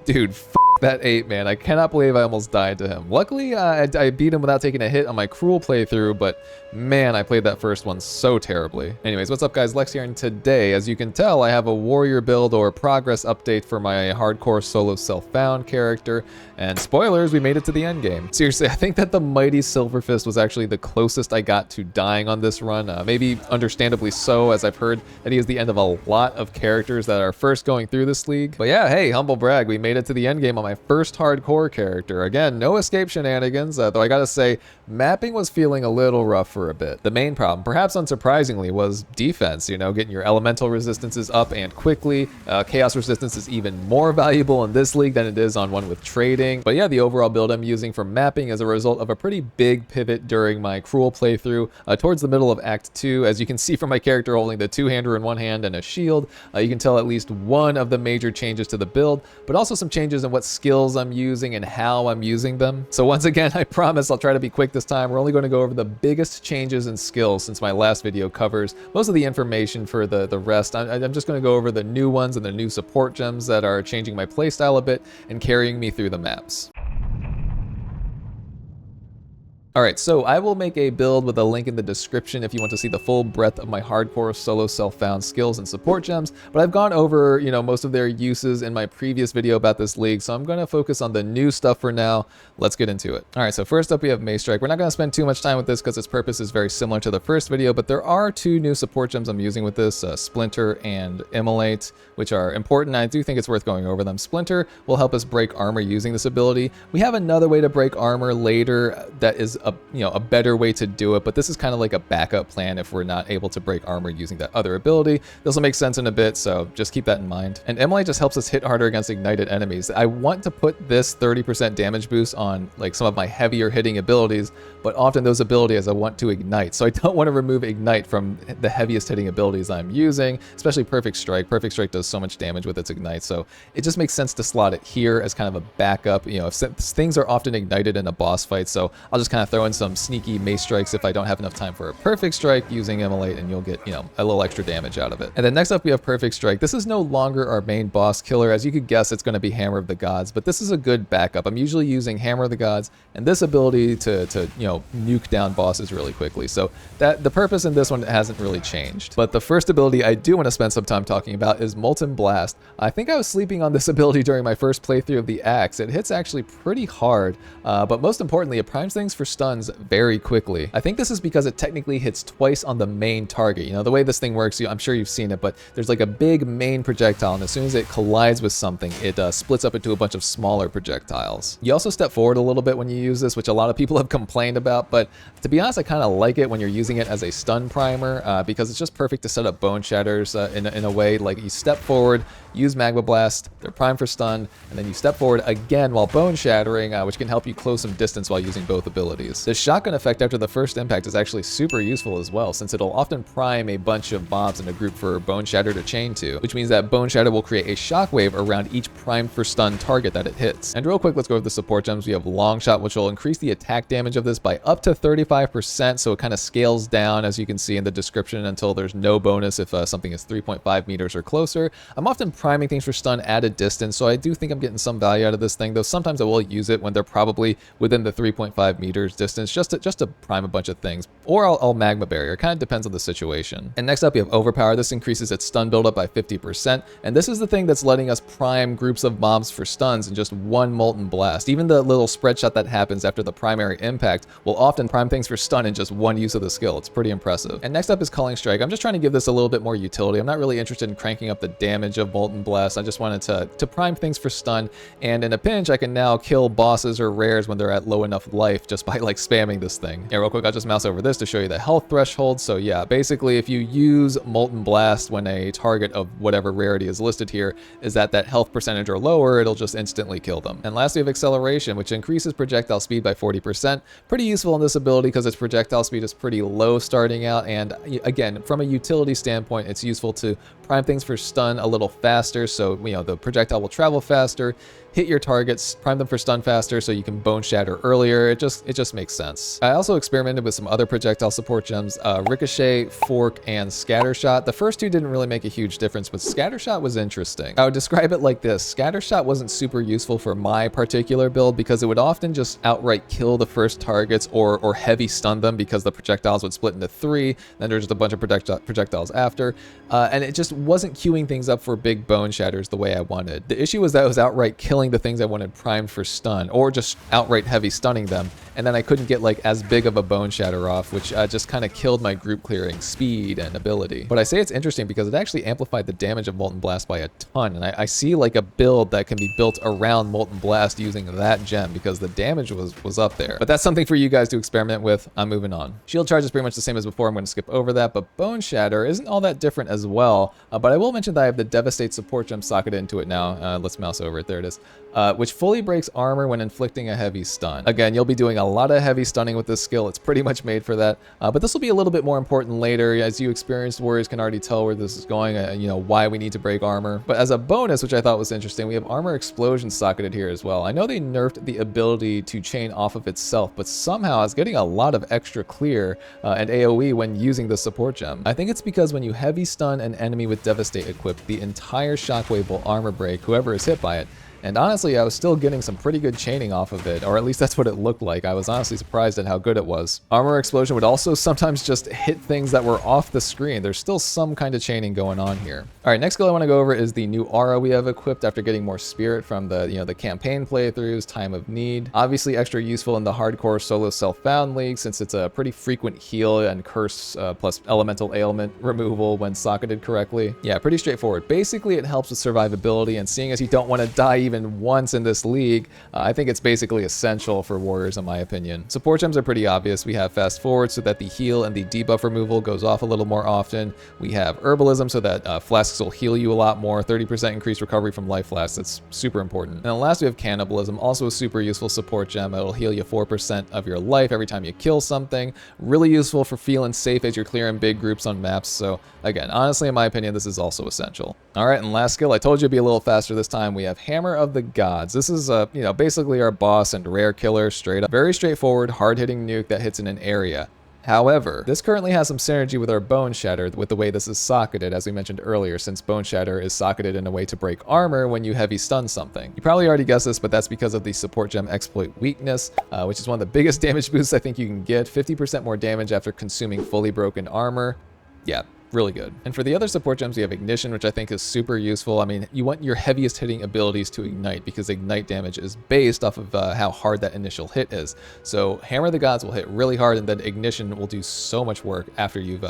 Dude, that 8, man. I cannot believe I almost died to him. Luckily, I beat him without taking a hit on my cruel playthrough, but man, I played that first one so terribly. Anyways, what's up guys, Lex here, and today, as you can tell, I have a warrior build or progress update for my hardcore solo self-found character, and spoilers, we made it to the end game. Seriously, I think that the Mighty Silverfist was actually the closest I got to dying on this run, maybe understandably so, as I've heard that he is the end of a lot of characters that are first going through this league. But yeah, hey, humble brag, we made it to the end game on my first hardcore character. Again, no escape shenanigans, though I gotta say, mapping was feeling a little rough for a bit. The main problem, perhaps unsurprisingly, was defense, you know, getting your elemental resistances up and quickly. Chaos resistance is even more valuable in this league than it is on one with trading. But yeah, the overall build I'm using for mapping is a result of a pretty big pivot during my cruel playthrough towards the middle of Act 2. As you can see from my character holding the two-hander in one hand and a shield, you can tell at least one of the major changes to the build, but also some changes in what skills I'm using and how I'm using them. So once again, I promise I'll try to be quick this time. We're only going to go over the biggest changes in skills, since my last video covers most of the information for the rest. I'm just going to go over the new ones and the new support gems that are changing my playstyle a bit and carrying me through the maps. Alright, so I will make a build with a link in the description if you want to see the full breadth of my hardcore solo self-found skills and support gems, but I've gone over, you know, most of their uses in my previous video about this league, so I'm going to focus on the new stuff for now. Let's get into it. Alright, so first up we have Mace Strike. We're not going to spend too much time with this because its purpose is very similar to the first video, but there are two new support gems I'm using with this, Splinter and Immolate, which are important. I do think it's worth going over them. Splinter will help us break armor using this ability. We have another way to break armor later that is a better way to do it, but this is kind of like a backup plan if we're not able to break armor using that other ability. This will make sense in a bit, so just keep that in mind. And Immolate just helps us hit harder against ignited enemies. I want to put this 30% damage boost on like some of my heavier hitting abilities, but often those abilities I want to ignite, so I don't want to remove ignite from the heaviest hitting abilities I'm using, especially Perfect Strike. Perfect Strike does so much damage with its ignite, so it just makes sense to slot it here as kind of a backup. You know, if things are often ignited in a boss fight, so I'll just kind of throw in some sneaky mace strikes if I don't have enough time for a perfect strike using Immolate, and you'll get, you know, a little extra damage out of it. And then next up we have Perfect Strike. This is no longer our main boss killer. As you could guess, it's going to be Hammer of the Gods, but this is a good backup. I'm usually using Hammer of the Gods and this ability to you know, nuke down bosses really quickly, so that the purpose in this one hasn't really changed. But the first ability I do want to spend some time talking about is Molten Blast. I think I was sleeping on this ability during my first playthrough of the Axe. It hits actually pretty hard, but most importantly, it primes things for stuns very quickly. I think this is because it technically hits twice on the main target. You know, the way this thing works, I'm sure you've seen it, but there's like a big main projectile, and as soon as it collides with something, it splits up into a bunch of smaller projectiles. You also step forward a little bit when you use this, which a lot of people have complained about, but to be honest, I kind of like it when you're using it as a stun primer, because it's just perfect to set up Boneshatters in a way. Like, you step forward, use Magma Blast, they're primed for stun, and then you step forward again while bone shattering, which can help you close some distance while using both abilities. The shotgun effect after the first impact is actually super useful as well, since it'll often prime a bunch of mobs in a group for Boneshatter to chain to, which means that Boneshatter will create a shockwave around each primed for stun target that it hits. And real quick, let's go over the support gems. We have Long Shot, which will increase the attack damage of this by up to 35%, so it kind of scales down, as you can see in the description, until there's no bonus if something is 3.5 meters or closer. I'm often priming things for stun at a distance, so I do think I'm getting some value out of this thing, though sometimes I will use it when they're probably within the 3.5 meters distance, just to prime a bunch of things, or I'll Magma Barrier. It kind of depends on the situation. And next up we have Overpower. This increases its stun buildup by 50%, and this is the thing that's letting us prime groups of mobs for stuns in just one Molten Blast. Even the little spread shot that happens after the primary impact will often prime things for stun in just one use of the skill. It's pretty impressive. And next up is Culling Strike. I'm just trying to give this a little bit more utility. I'm not really interested in cranking up the damage of Molten Blast. I just wanted to prime things for stun, and in a pinch I can now kill bosses or rares when they're at low enough life just by like spamming this thing. Yeah, real quick, I'll just mouse over this to show you the health threshold. So yeah, basically if you use Molten Blast when a target of whatever rarity is listed here is at that health percentage or lower, it'll just instantly kill them. And lastly we have Acceleration, which increases projectile speed by 40%. Pretty useful in this ability because its projectile speed is pretty low starting out, and again, from a utility standpoint, it's useful to prime things for stun a little faster, so you know the projectile will travel faster, hit your targets, prime them for stun faster so you can bone shatter earlier. It just makes sense. I also experimented with some other projectile support gems, Ricochet, Fork, and Scattershot. The first two didn't really make a huge difference, but Scattershot was interesting. I would describe it like this. Scattershot wasn't super useful for my particular build because it would often just outright kill the first targets or heavy stun them because the projectiles would split into 3, then there's just a bunch of projectiles after, and it just wasn't queuing things up for big Boneshatters the way I wanted. The issue was that it was outright killing the things I wanted primed for stun, or just outright heavy stunning them, and then I couldn't get like as big of a Boneshatter off, which just kind of killed my group clearing speed and ability. But I say it's interesting because it actually amplified the damage of Molten Blast by a ton, and I see like a build that can be built around Molten Blast using that gem because the damage was up there. But that's something for you guys to experiment with. I'm moving on. Shield charge is pretty much the same as before. I'm going to skip over that, but Boneshatter isn't all that different as well. But I will mention that I have the Devastate support gem socketed into it now. Let's mouse over it. There it is. Which fully breaks armor when inflicting a heavy stun. Again, you'll be doing a lot of heavy stunning with this skill. It's pretty much made for that. But this will be a little bit more important later, as you experienced warriors can already tell where this is going, you know, why we need to break armor. But as a bonus, which I thought was interesting, we have armor explosion socketed here as well. I know they nerfed the ability to chain off of itself, but somehow it's getting a lot of extra clear and AoE when using the support gem. I think it's because when you heavy stun an enemy with Devastate equipped, the entire shockwave will armor break whoever is hit by it. And honestly, I was still getting some pretty good chaining off of it, or at least that's what it looked like. I was honestly surprised at how good it was. Armor explosion would also sometimes just hit things that were off the screen. There's still some kind of chaining going on here. All right, next skill I want to go over is the new aura we have equipped after getting more spirit from the, the campaign playthroughs, Time of Need. Obviously extra useful in the hardcore solo self-found league since it's a pretty frequent heal and curse plus elemental ailment removal when socketed correctly. Yeah, pretty straightforward. Basically, it helps with survivability, and seeing as you don't want to die even once in this league, I think it's basically essential for warriors in my opinion. Support gems are pretty obvious. We have fast forward so that the heal and the debuff removal goes off a little more often. We have herbalism so that flasks will heal you a lot more. 30% increased recovery from life flasks. That's super important. And then last we have cannibalism, also a super useful support gem. It'll heal you 4% of your life every time you kill something. Really useful for feeling safe as you're clearing big groups on maps. So again, honestly in my opinion, this is also essential. All right, and last skill, I told you it'd be a little faster this time. We have Hammer of the Gods. This is basically our boss and rare killer, straight up. Very straightforward, hard-hitting nuke that hits in an area. However, this currently has some synergy with our Boneshatter with the way this is socketed, as we mentioned earlier, since Boneshatter is socketed in a way to break armor when you heavy stun something. You probably already guessed this, but that's because of the support gem exploit weakness, which is one of the biggest damage boosts I think you can get. 50% more damage after consuming fully broken armor. Yeah, really good. And for the other support gems, we have Ignition, which I think is super useful. I mean, you want your heaviest hitting abilities to ignite because ignite damage is based off of how hard that initial hit is. So Hammer of the Gods will hit really hard, and then Ignition will do so much work after you've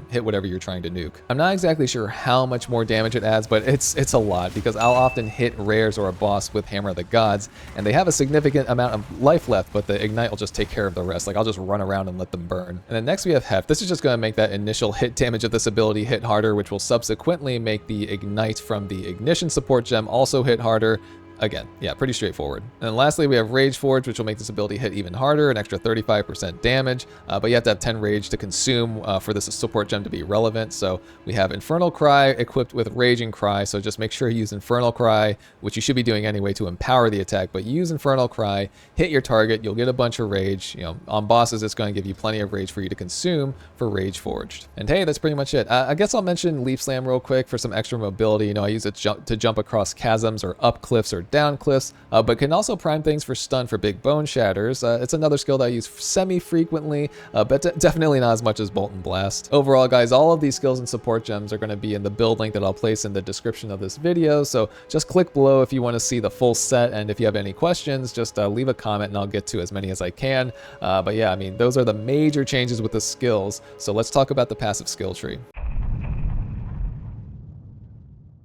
hit whatever you're trying to nuke. I'm not exactly sure how much more damage it adds, but it's a lot because I'll often hit rares or a boss with Hammer of the Gods, and they have a significant amount of life left, but the ignite will just take care of the rest. Like I'll just run around and let them burn. And then next we have Heft. This is just going to make that initial hit damage of this ability hit harder, which will subsequently make the ignite from the Ignition support gem also hit harder. Again, yeah, pretty straightforward. And then lastly, we have Rage Forge, which will make this ability hit even harder, an extra 35% damage, but you have to have 10 Rage to consume for this support gem to be relevant. So we have Infernal Cry equipped with Raging Cry, so just make sure you use Infernal Cry, which you should be doing anyway to empower the attack, but use Infernal Cry, hit your target, you'll get a bunch of Rage. On bosses, it's going to give you plenty of Rage for you to consume for Rage Forged. And hey, that's pretty much it. I guess I'll mention Leap Slam real quick for some extra mobility. I use it to jump across chasms or up cliffs or down cliffs, but can also prime things for stun for big Boneshatters. It's another skill that I use semi-frequently, but definitely not as much as Molten Blast. Overall, guys, all of these skills and support gems are going to be in the build link that I'll place in the description of this video, so just click below if you want to see the full set, and if you have any questions, just leave a comment and I'll get to as many as I can. But yeah, I mean, those are the major changes with the skills, so let's talk about the passive skill tree.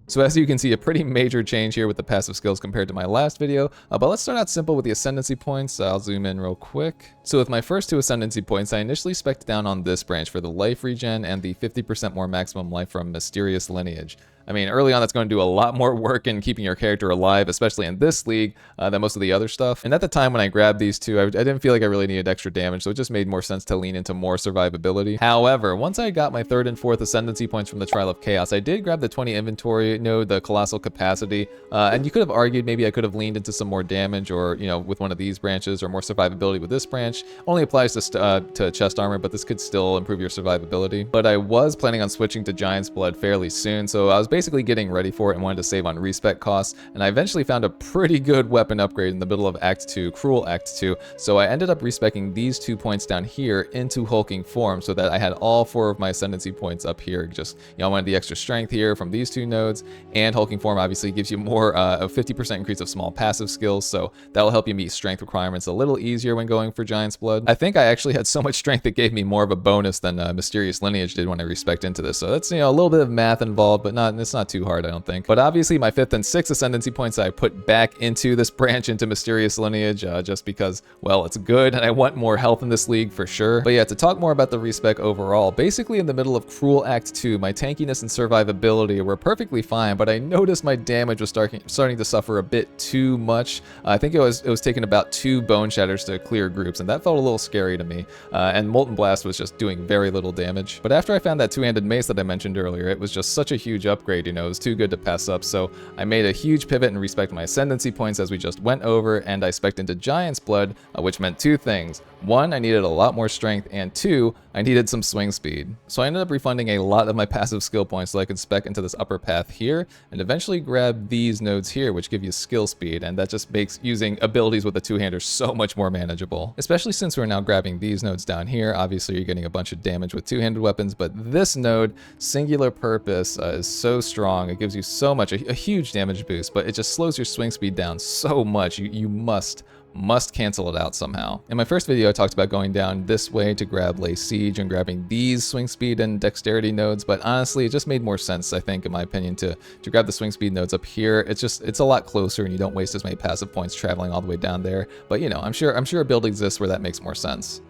So as you can see, a pretty major change here with the passive skills compared to my last video, but let's start out simple with the ascendancy points. I'll zoom in real quick. So with my first two ascendancy points, I initially spec'd down on this branch for the life regen and the 50% more maximum life from Mysterious Lineage. I mean, early on, that's going to do a lot more work in keeping your character alive, especially in this league, than most of the other stuff. And at the time when I grabbed these two, I didn't feel like I really needed extra damage, so it just made more sense to lean into more survivability. However, once I got my 3rd and 4th ascendancy points from the Trial of Chaos, I did grab the 20 inventory node, the Colossal Capacity, and you could have argued maybe I could have leaned into some more damage, or, you know, with one of these branches, or more survivability with this branch. Only applies to chest armor, but this could still improve your survivability. But I was planning on switching to Giant's Blood fairly soon, so I was basically getting ready for it and wanted to save on respec costs, and I eventually found a pretty good weapon upgrade in the middle of Act 2, Cruel Act 2, so I ended up respecking these 2 points down here into Hulking Form, so that I had all 4 of my ascendancy points up here. Just, you know, I wanted the extra strength here from these 2 nodes, and Hulking Form obviously gives you more, a 50% increase of small passive skills, so that'll help you meet strength requirements a little easier when going for Giant's Blood. I think I actually had so much strength it gave me more of a bonus than Mysterious Lineage did when I respec into this, so that's, you know, a little bit of math involved, but it's not too hard, I don't think. But obviously my 5th and 6th ascendancy points I put back into this branch into Mysterious Lineage, just because, well, it's good and I want more health in this league for sure. But yeah, to talk more about the respec overall, basically in the middle of Cruel Act 2, my tankiness and survivability were perfectly fine, but I noticed my damage was starting to suffer a bit too much. I think it was taking about 2 Boneshatters to clear groups, and that felt a little scary to me. And Molten Blast was just doing very little damage. But after I found that 2-handed mace that I mentioned earlier, it was just such a huge upgrade, you know, it was too good to pass up. So I made a huge pivot and respected my ascendancy points as we just went over, and I spec'd into Giant's Blood, which meant 2 things. 1, I needed a lot more strength, and 2, I needed some swing speed. So I ended up refunding a lot of my passive skill points so I could spec into this upper path here, and eventually grab these nodes here, which give you skill speed, and that just makes using abilities with a 2-hander so much more manageable. Especially since we're now grabbing these nodes down here. Obviously you're getting a bunch of damage with 2-handed weapons, but this node, Singular Purpose, is so strong. It gives you so much, a huge damage boost, but it just slows your swing speed down so much. You must cancel it out somehow. In my first video, I talked about going down this way to grab Lay Siege and grabbing these swing speed and dexterity nodes, but honestly, it just made more sense, I think, in my opinion, to grab the swing speed nodes up here. It's a lot closer, and you don't waste as many passive points traveling all the way down there. But you know, I'm sure a build exists where that makes more sense.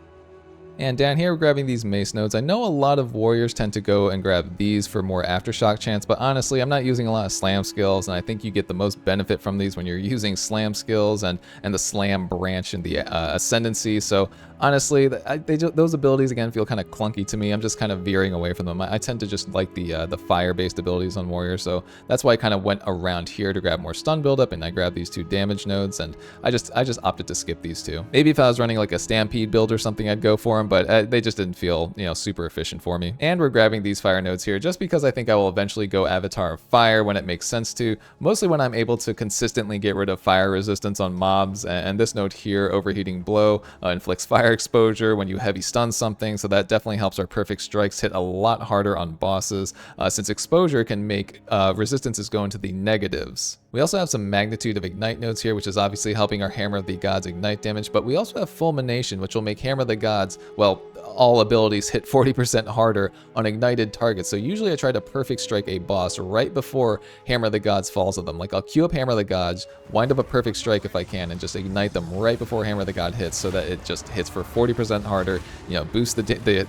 And down here, we're grabbing these mace nodes. I know a lot of warriors tend to go and grab these for more aftershock chance, but honestly, I'm not using a lot of slam skills, and I think you get the most benefit from these when you're using slam skills and the slam branch and the ascendancy. So honestly, those abilities again feel kind of clunky to me. I'm just kind of veering away from them. I tend to just like the fire-based abilities on warriors, so that's why I kind of went around here to grab more stun buildup, and I grabbed these 2 damage nodes, and I just opted to skip these 2. Maybe if I was running like a stampede build or something, I'd go for them, but they just didn't feel, you know, super efficient for me. And we're grabbing these fire nodes here just because I think I will eventually go Avatar of Fire when it makes sense to, mostly when I'm able to consistently get rid of fire resistance on mobs, and this node here, Overheating Blow, inflicts fire exposure when you heavy stun something, so that definitely helps our perfect strikes hit a lot harder on bosses, since exposure can make resistances go into the negatives. We also have some Magnitude of Ignite nodes here, which is obviously helping our Hammer of the Gods ignite damage, but we also have Fulmination, which will make Hammer of the Gods, well, all abilities hit 40% harder on ignited targets. So usually I try to perfect strike a boss right before Hammer of the Gods falls on them. Like I'll queue up Hammer of the Gods, wind up a perfect strike if I can, and just ignite them right before Hammer of the God hits, so that it just hits for 40% harder, you know, boost the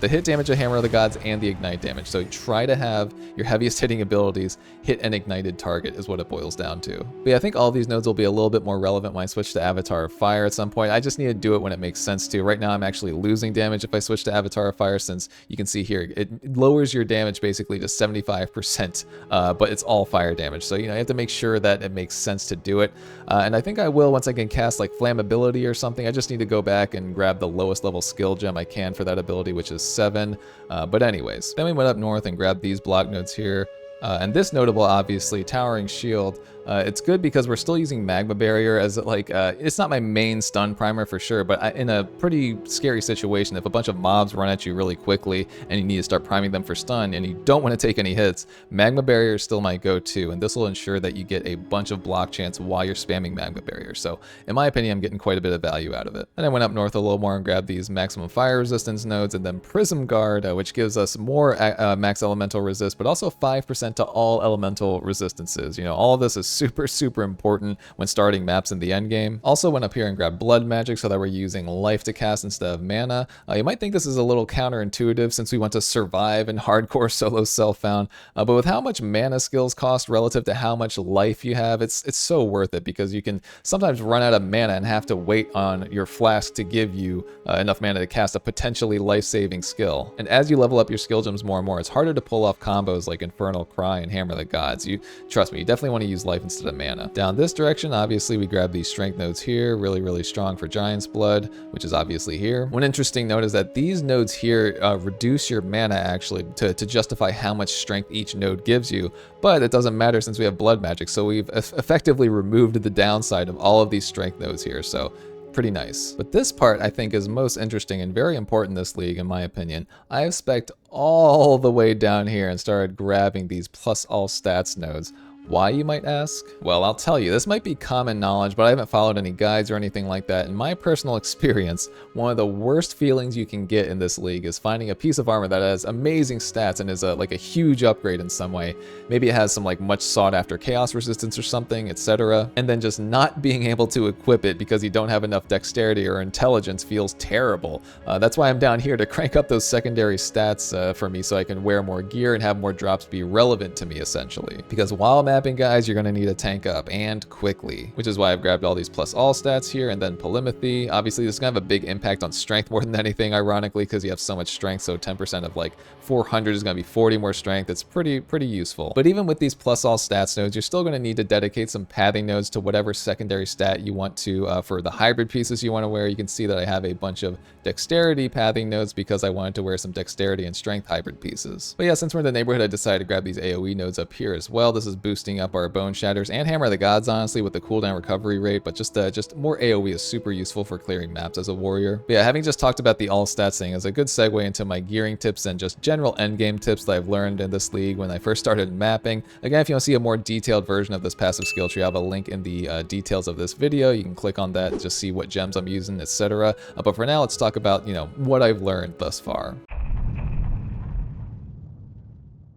hit damage of Hammer of the Gods and the ignite damage. So try to have your heaviest hitting abilities hit an ignited target is what it boils down to. But yeah, I think all these nodes will be a little bit more relevant when I switch to Avatar of Fire at some point. I just need to do it when it makes sense to. Right now I'm actually losing damage if I switch to Avatar of Fire, since you can see here it lowers your damage basically to 75%, but it's all fire damage. So, you know, you have to make sure that it makes sense to do it. And I think I will once I can cast like Flammability or something. I just need to go back and grab the lowest level skill gem I can for that ability, which is 7. But anyways, then we went up north and grabbed these block nodes here. And this notable, obviously, Towering Shield. It's good because we're still using Magma Barrier as like, it's not my main stun primer for sure, but in a pretty scary situation, if a bunch of mobs run at you really quickly and you need to start priming them for stun and you don't want to take any hits, Magma Barrier is still my go-to, and this will ensure that you get a bunch of block chance while you're spamming Magma Barrier. So in my opinion, I'm getting quite a bit of value out of it. Then I went up north a little more and grabbed these Maximum Fire Resistance nodes, and then Prism Guard, which gives us more Max Elemental Resist, but also 5% 50% to all elemental resistances. You know, all of this is super important when starting maps in the end game. Also went up here and grabbed blood magic so that we're using life to cast instead of mana. You might think this is a little counterintuitive since we want to survive in hardcore solo self-found, but with how much mana skills cost relative to how much life you have, it's so worth it, because you can sometimes run out of mana and have to wait on your flask to give you enough mana to cast a potentially life-saving skill. And as you level up your skill gems more and more, it's harder to pull off combos like Infernal Cry and Hammer the Gods. Trust me, you definitely want to use life instead of mana. Down this direction, obviously we grab these strength nodes here, really strong for Giant's Blood, which is obviously here. One interesting note is that these nodes here reduce your mana actually to justify how much strength each node gives you, but it doesn't matter since we have blood magic, so we've effectively removed the downside of all of these strength nodes here, so pretty nice. But this part I think is most interesting and very important in this league in my opinion. I have spec'd all the way down here and started grabbing these plus all stats nodes. Why, you might ask? Well, I'll tell you, this might be common knowledge, but I haven't followed any guides or anything like that. In my personal experience, one of the worst feelings you can get in this league is finding a piece of armor that has amazing stats and is like a huge upgrade in some way. Maybe it has some like much sought after chaos resistance or something, etc. And then just not being able to equip it because you don't have enough dexterity or intelligence feels terrible. That's why I'm down here to crank up those secondary stats for me so I can wear more gear and have more drops be relevant to me essentially. Because while mapping, guys, you're going to need a tank up, and quickly, which is why I've grabbed all these plus all stats here, and then polymathy. Obviously this is going to have a big impact on strength more than anything, ironically, because you have so much strength, so 10% of like 400 is going to be 40 more strength. It's pretty useful. But even with these plus all stats nodes, you're still going to need to dedicate some pathing nodes to whatever secondary stat you want to for the hybrid pieces you want to wear. You can see that I have a bunch of dexterity pathing nodes because I wanted to wear some dexterity and strength hybrid pieces. But yeah, since we're in the neighborhood, I decided to grab these AoE nodes up here as well. This is boosting up our Boneshatters and Hammer the Gods, honestly, with the cooldown recovery rate, but just more AoE is super useful for clearing maps as a warrior. But yeah, having just talked about the all stats thing is a good segue into my gearing tips and just general endgame tips that I've learned in this league when I first started mapping. Again, if you want to see a more detailed version of this passive skill tree, I have a link in the details of this video. You can click on that, just see what gems I'm using, etc. But for now, let's talk about, you know, what I've learned thus far.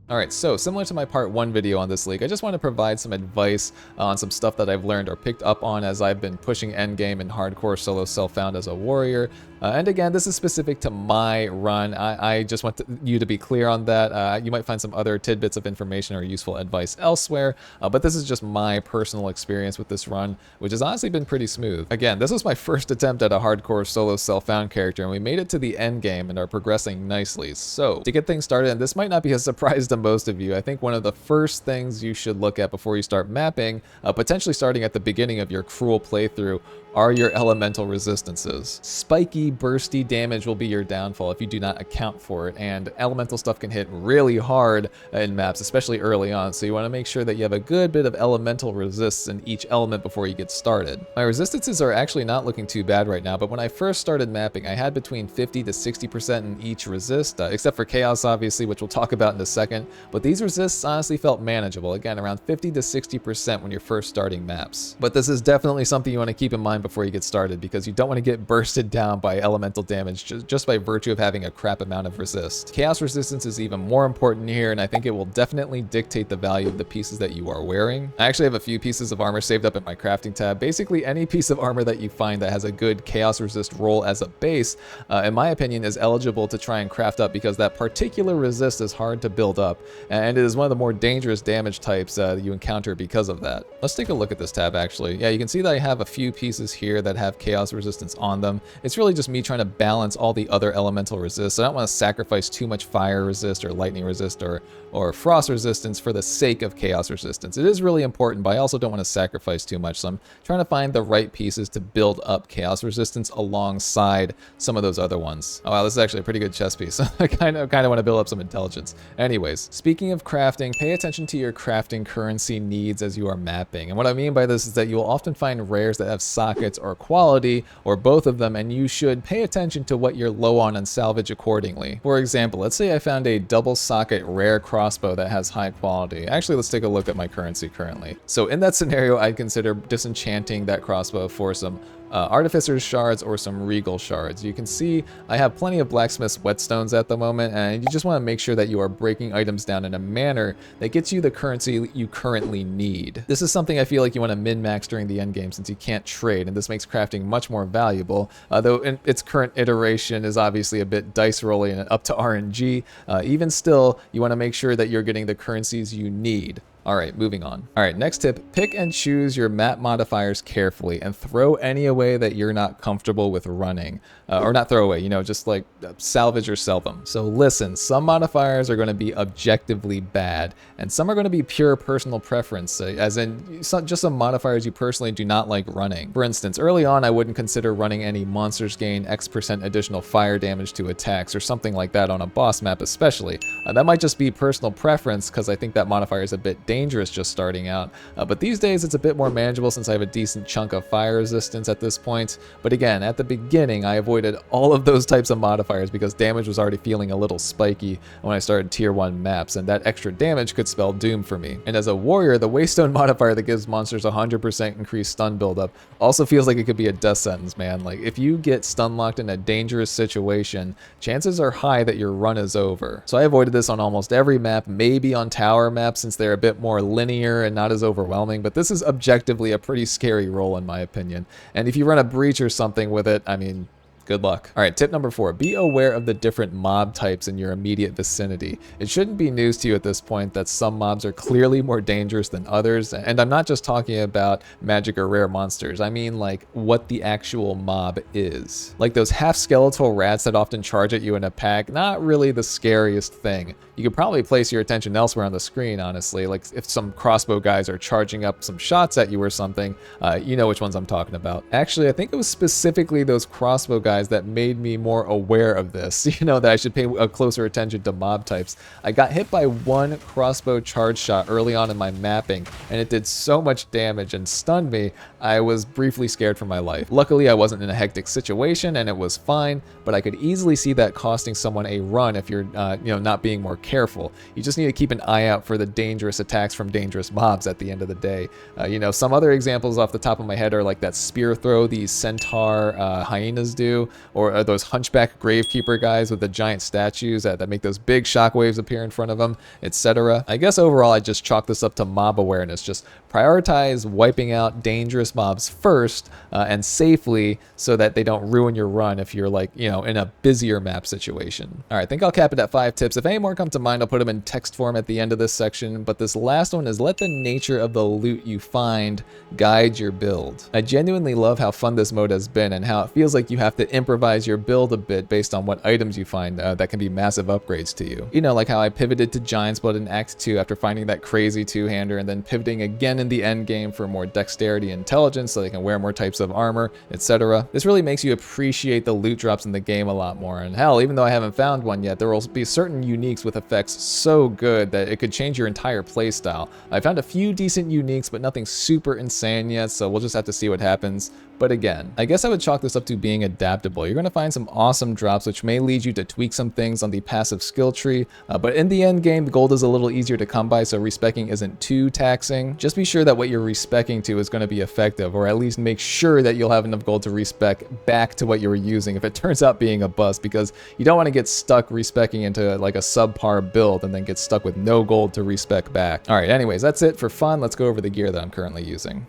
Alright, so similar to my part 1 video on this league, I just want to provide some advice on some stuff that I've learned or picked up on as I've been pushing endgame and hardcore solo self-found as a warrior. And again, this is specific to my run. I just want you to be clear on that. You might find some other tidbits of information or useful advice elsewhere, but this is just my personal experience with this run, which has honestly been pretty smooth. Again, this was my first attempt at a hardcore solo self-found character, and we made it to the end game and are progressing nicely. So, to get things started, and this might not be a surprise to most of you, I think one of the first things you should look at before you start mapping, potentially starting at the beginning of your cruel playthrough, are your elemental resistances. Spiky, bursty damage will be your downfall if you do not account for it, and elemental stuff can hit really hard in maps, especially early on, so you want to make sure that you have a good bit of elemental resists in each element before you get started. My resistances are actually not looking too bad right now, but when I first started mapping, I had between 50 to 60% in each resist, except for chaos obviously, which we'll talk about in a second, but these resists honestly felt manageable, again around 50 to 60% when you're first starting maps. But this is definitely something you want to keep in mind before you get started, because you don't want to get bursted down by elemental damage just by virtue of having a crap amount of resist. Chaos resistance is even more important here, and I think it will definitely dictate the value of the pieces that you are wearing. I actually have a few pieces of armor saved up in my crafting tab. Basically any piece of armor that you find that has a good chaos resist roll as a base, in my opinion, is eligible to try and craft up, because that particular resist is hard to build up, and it is one of the more dangerous damage types that you encounter because of that. Let's take a look at this tab actually. Yeah, you can see that I have a few pieces here that have chaos resistance on them. It's really just me trying to balance all the other elemental resists. I don't want to sacrifice too much fire resist or lightning resist or frost resistance for the sake of chaos resistance. It is really important, but I also don't want to sacrifice too much, so I'm trying to find the right pieces to build up chaos resistance alongside some of those other ones. Oh wow, this is actually a pretty good chest piece. I kind of want to build up some intelligence. Anyways, speaking of crafting, pay attention to your crafting currency needs as you are mapping. And what I mean by this is that you will often find rares that have sockets or quality, or both of them, and you should pay attention to what you're low on and salvage accordingly. For example, let's say I found a double socket rare crossbow that has high quality. Actually, let's take a look at my currency currently. So in that scenario, I'd consider disenchanting that crossbow for some Artificer's shards or some regal shards. You can see I have plenty of blacksmith's whetstones at the moment, and you just want to make sure that you are breaking items down in a manner that gets you the currency you currently need. This is something I feel like you want to min-max during the end game since you can't trade, and this makes crafting much more valuable, though in its current iteration is obviously a bit dice rolling and up to RNG. Even still, you want to make sure that you're getting the currencies you need. Alright, moving on. Alright, next tip, pick and choose your map modifiers carefully and throw any away that you're not comfortable with running. Or not throw away, you know, just like salvage or sell them. So listen, some modifiers are going to be objectively bad, and some are going to be pure personal preference, as in just some modifiers you personally do not like running. For instance, early on I wouldn't consider running any monsters gain X% additional fire damage to attacks or something like that on a boss map especially. That might just be personal preference because I think that modifier is a bit dangerous just starting out, but these days it's a bit more manageable since I have a decent chunk of fire resistance at this point. But again, at the beginning I avoided all of those types of modifiers because damage was already feeling a little spiky when I started tier 1 maps, and that extra damage could spell doom for me. And as a warrior, the Waystone modifier that gives monsters 100% increased stun buildup also feels like it could be a death sentence, man. Like if you get stun locked in a dangerous situation, chances are high that your run is over. So I avoided this on almost every map, maybe on tower maps since they're a bit more linear and not as overwhelming, but this is objectively a pretty scary role in my opinion. And if you run a breach or something with it, I mean, good luck. All right, tip number 4, be aware of the different mob types in your immediate vicinity. It shouldn't be news to you at this point that some mobs are clearly more dangerous than others, and I'm not just talking about magic or rare monsters. I mean like what the actual mob is. Like those half skeletal rats that often charge at you in a pack, not really the scariest thing. You could probably place your attention elsewhere on the screen, honestly. Like if some crossbow guys are charging up some shots at you or something, you know which ones I'm talking about. Actually, I think it was specifically those crossbow guys that made me more aware of this, you know, that I should pay a closer attention to mob types. I got hit by one crossbow charge shot early on in my mapping, and it did so much damage and stunned me, I was briefly scared for my life. Luckily, I wasn't in a hectic situation and it was fine, but I could easily see that costing someone a run if you're, you know, not being more careful. You just need to keep an eye out for the dangerous attacks from dangerous mobs at the end of the day. You know, some other examples off the top of my head are like that spear throw these centaur hyenas do, or those hunchback gravekeeper guys with the giant statues that make those big shockwaves appear in front of them, etc. I guess overall I just chalk this up to mob awareness. Just prioritize wiping out dangerous mobs first and safely so that they don't ruin your run if you're like, you know, in a busier map situation. All right, I think I'll cap it at 5 tips. If any more come to mind, I'll put them in text form at the end of this section, but this last one is let the nature of the loot you find guide your build. I genuinely love how fun this mode has been and how it feels like you have to improvise your build a bit based on what items you find that can be massive upgrades to you. You know, like how I pivoted to Giant's Blood in Act 2 after finding that crazy two-hander and then pivoting again in the end game for more dexterity and intelligence so they can wear more types of armor, etc. This really makes you appreciate the loot drops in the game a lot more, and hell, even though I haven't found one yet, there will be certain uniques with effects so good that it could change your entire playstyle. I found a few decent uniques, but nothing super insane yet, so we'll just have to see what happens. But again, I guess I would chalk this up to being adaptable. You're going to find some awesome drops which may lead you to tweak some things on the passive skill tree, but in the end game, the gold is a little easier to come by, so respecking isn't too taxing. Just be sure that what you're respecking to is going to be effective, or at least make sure that you'll have enough gold to respec back to what you were using if it turns out being a bust, because you don't want to get stuck respecking into like a subpar build and then get stuck with no gold to respec back. All right, anyways, that's it for fun. Let's go over the gear that I'm currently using.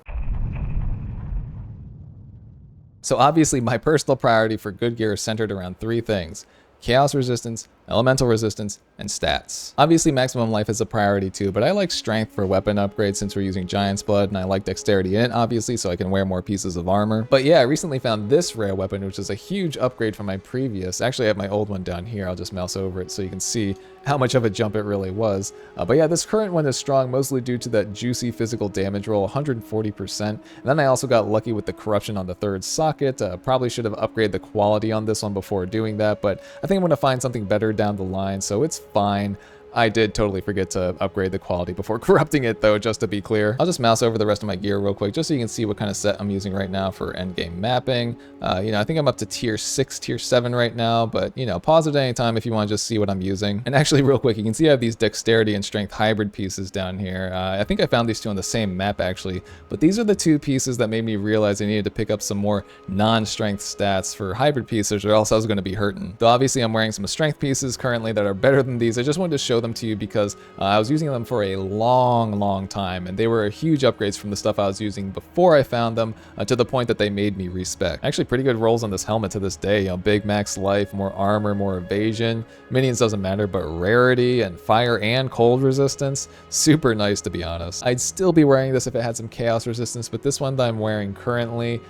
So obviously my personal priority for good gear is centered around 3 things: chaos resistance, elemental resistance, and stats. Obviously maximum life is a priority too, but I like strength for weapon upgrades since we're using Giant's Blood, and I like dexterity in it obviously so I can wear more pieces of armor. But yeah, I recently found this rare weapon, which is a huge upgrade from my previous. Actually I have my old one down here, I'll just mouse over it so you can see how much of a jump it really was. But yeah, this current one is strong mostly due to that juicy physical damage roll, 140%. And then I also got lucky with the corruption on the 3rd socket. Probably should have upgraded the quality on this one before doing that, but I think I'm going to find something better down the line, so it's fine. I did totally forget to upgrade the quality before corrupting it though, just to be clear. I'll just mouse over the rest of my gear real quick, just so you can see what kind of set I'm using right now for endgame mapping. You know, I think I'm up to tier 6, tier 7 right now, but you know, pause at any time if you want to just see what I'm using. And actually real quick, you can see I have these dexterity and strength hybrid pieces down here. I think I found these two on the same map actually, but these are the two pieces that made me realize I needed to pick up some more non-strength stats for hybrid pieces, or else I was going to be hurting. Though obviously I'm wearing some strength pieces currently that are better than these. I just wanted to show them to you because I was using them for a long time, and they were huge upgrades from the stuff I was using before I found them, to the point that they made me respec. Actually pretty good rolls on this helmet to this day. You know, big max life, more armor, more evasion. Minions doesn't matter, but rarity and fire and cold resistance, super nice to be honest. I'd still be wearing this if it had some chaos resistance, but this one that I'm wearing currently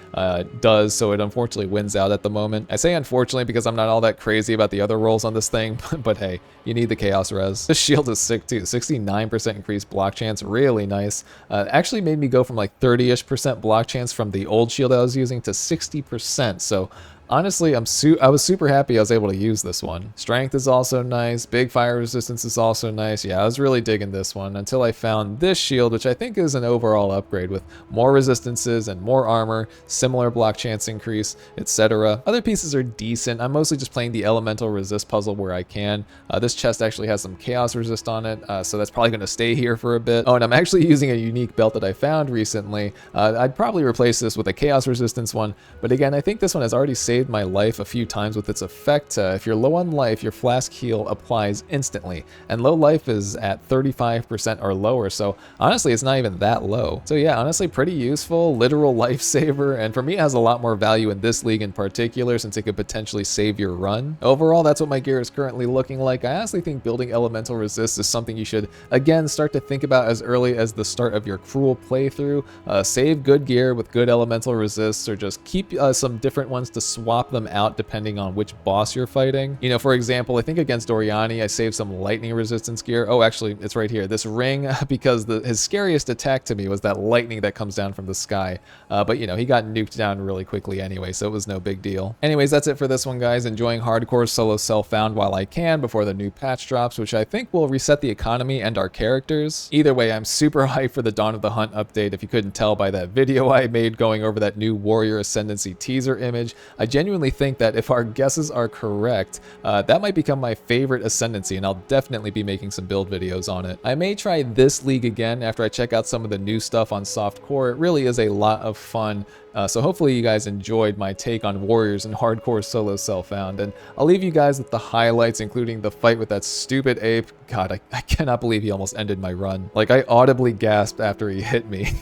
does, so it unfortunately wins out at the moment. I say unfortunately because I'm not all that crazy about the other rolls on this thing, but hey, you need the chaos res. This shield is sick too, 69% increased block chance, really nice. Actually made me go from like 30-ish% block chance from the old shield I was using to 60%, so honestly, I was super happy I was able to use this one. Strength is also nice. Big fire resistance is also nice. Yeah, I was really digging this one until I found this shield, which I think is an overall upgrade with more resistances and more armor, similar block chance increase, etc. Other pieces are decent. I'm mostly just playing the elemental resist puzzle where I can. This chest actually has some chaos resist on it, so that's probably going to stay here for a bit. Oh, and I'm actually using a unique belt that I found recently. I'd probably replace this with a chaos resistance one, but again, I think this one has already saved my life a few times with its effect. If you're low on life, your flask heal applies instantly, and low life is at 35% or lower, so honestly it's not even that low. So yeah, honestly pretty useful, literal lifesaver, and for me it has a lot more value in this league in particular since it could potentially save your run. Overall, that's what my gear is currently looking like. I honestly think building elemental resist is something you should again start to think about as early as the start of your cruel playthrough. Save good gear with good elemental resists, or just keep some different ones to swap them out depending on which boss you're fighting. You know, for example, I think against Oriani I saved some lightning resistance gear. Oh, actually it's right here, this ring, because his scariest attack to me was that lightning that comes down from the sky, but you know, he got nuked down really quickly anyway, so it was no big deal. Anyways, that's it for this one, guys. Enjoying hardcore solo self-found while I can before the new patch drops, which I think will reset the economy and our characters. Either way, I'm super hyped for the Dawn of the Hunt update. If you couldn't tell by that video I made going over that new Warrior Ascendancy teaser image, I genuinely think that if our guesses are correct, that might become my favorite Ascendancy, and I'll definitely be making some build videos on it. I may try this league again after I check out some of the new stuff on softcore. It really is a lot of fun. So hopefully you guys enjoyed my take on warriors and hardcore solo self-found, and I'll leave you guys with the highlights, including the fight with that stupid ape. God, I cannot believe he almost ended my run. Like, I audibly gasped after he hit me.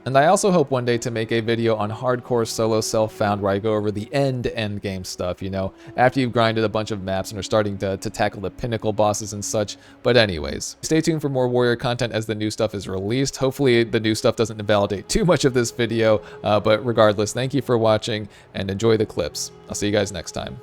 And I also hope one day to make a video on hardcore solo self-found where I go over the endgame stuff, you know, after you've grinded a bunch of maps and are starting to tackle the pinnacle bosses and such. But anyways, stay tuned for more warrior content as the new stuff is released. Hopefully the new stuff doesn't invalidate too much of this video, but regardless, thank you for watching and enjoy the clips. I'll see you guys next time.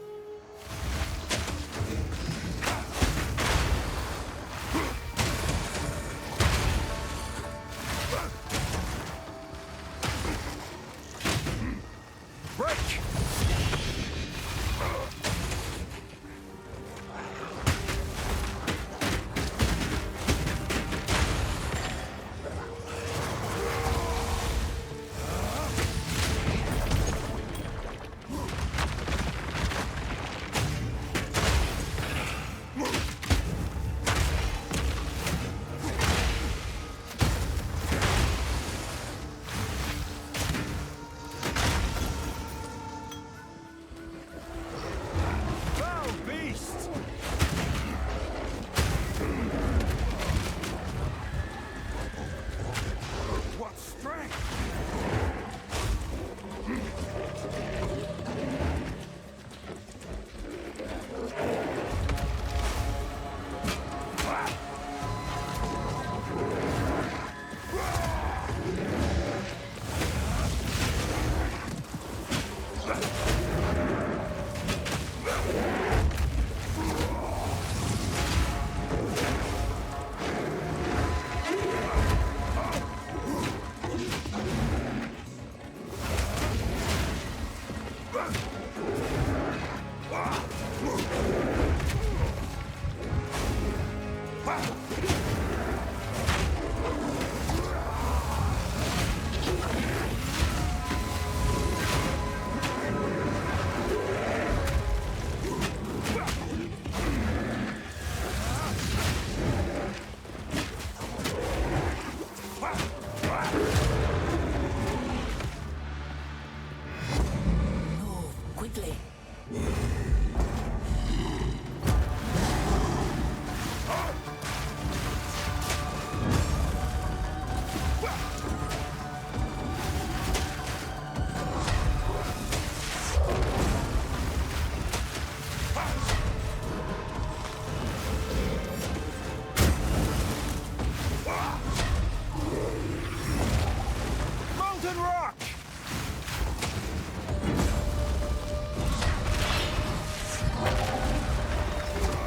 Molten rock!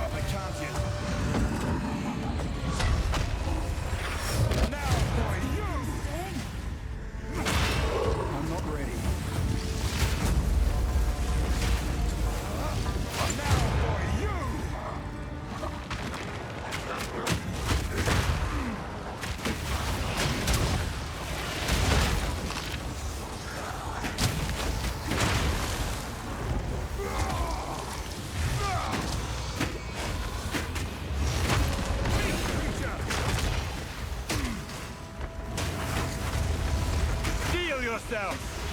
I can't yet. Now for you! I'm not ready. Now for you! Heal yourself!